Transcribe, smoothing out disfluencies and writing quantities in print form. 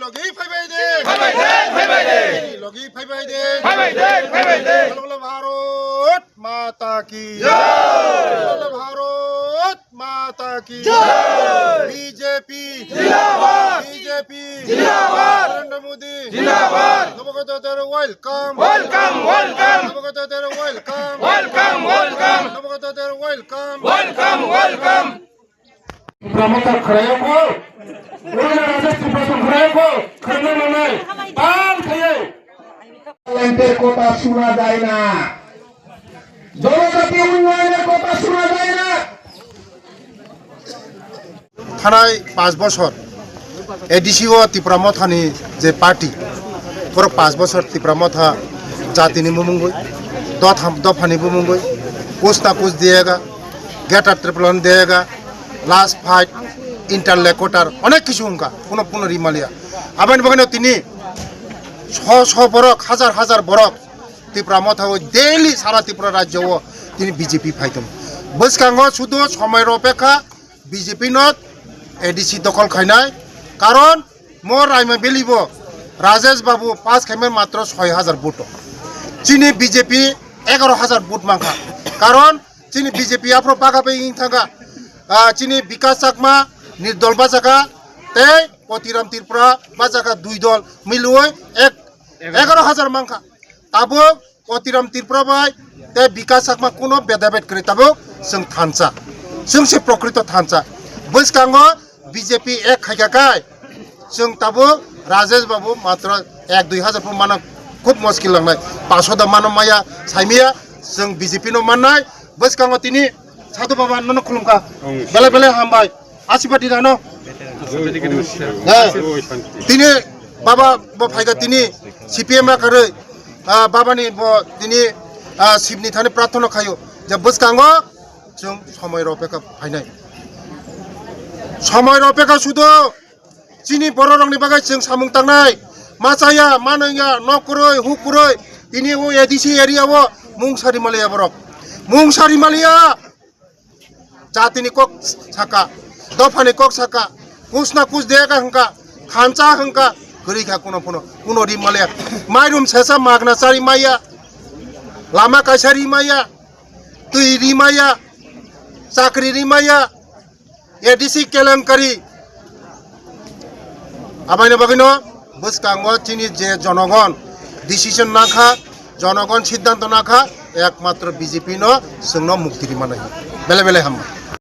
লগি ফাইবাই দে লগি ফাইবাই দে ভারত মাতা কি জয় ভারত মাতা কি জয় বিজেপি জিন্দাবাদ বিজেপি জিন্দাবাদ নরেন্দ্র মোদি জিন্দাবাদ নবগতদের ওয়েলকাম ওয়েলকাম ওয়েলকাম নবগতদের ওয়েলকাম ওয়েলকাম ওয়েলকাম নবগতদের ওয়েলকাম ওয়েলকাম ওয়েলকাম प्रमुख खड़े को राजस्व प्रश्न खड़े को खड़े में ताल खाए लैंटेर कोटा सुना जाए ना जनजाति उन्नयনের কথা শোনা যায় না থানায় 5 বছর এডিসিও ত্রিপুরামথানি যে পার্টি পুরো 5 বছর ত্রিপুরামথা জাতিনি মুমুঙ্গই দফানি মুমুঙ্গই कुछ ना कुछ देगा गेटर ट्रिपलन देगा लास्ट फाइट इंटरलेकोटार अनेक किछु उनका पुनः रिमालिया आबाइन बगानो तिनी 600 बरक हजार हजार बरक त्रिपुरा मथा डेली सारा त्रिपुरा राज्य तिनी बीजेपी फाइतम बसकांगो शुद्ध समय अपेक्षा बीजेपी नत एडिसी दखल खाइनाय कारण मोर रायमा बेलिब राजेश बाबू 5 खेमे मात्र 6000 भोट चीनी बीजेपी 11000 भोट मांगा कारण चीनी बीजेपी आफ्रो पाका पे थाका चीनी विकास चाकमा निर्दल बाजाका ते पतिराम त्रिपुरा बाजाका 2 दल मिलुय 11000 मांखा ताबो पतिराम त्रिपुरा बाय ते विकास चाकमा कोनो बेदाबेद करे ताबो जों थानसा जों से प्रकृत थानसा बसकांगो बीजेपी एक खायकाय जों ताबो राजेश बाबू मात्र 1-2000 माना खूब मुश्किल लांनाय 500 दा मानो माया साइमिया जों बीजेपी नो माननाय बसकांगो तिनी साधु बाबा नन खुलुमका बेले बेले हामबाय आशीर्वाद दानो तिनी बाबा ब फाइगा तिनी सीपीएम मा करे बाबानी ब तिनी शिवनि थाने प्रार्थना खायो जे बसकांगो जों समय अपेक्षा फाइनाय समय अपेक्षा सुदो चीनी बर रंगनि बागै जों सामुं तांनाय माचाया मानैया नकरै हुकुरै तिनी ओ एडिसी एरियावो मुंसारि मालिया बरक मुंसारि मालिया जातिनि कक साका दफानि कक साका कुछ ना कुछ देगा हंका खानचा हंका गरीखा कोनो रिमालिया माइरुम सेसा मागना सारि माया लामा कासारि माया तुई रिमाया चाकरी रिमाया एडिसी केलेंकारि आबाइनो बागिनो बसकांगो चीनी जे जनगण डिसिजन नाखा जनगण सिद्धांत नाखा एकमात्र बीजेपी नो जोंनो मुक्ति रिमानाय बेले बेले हाम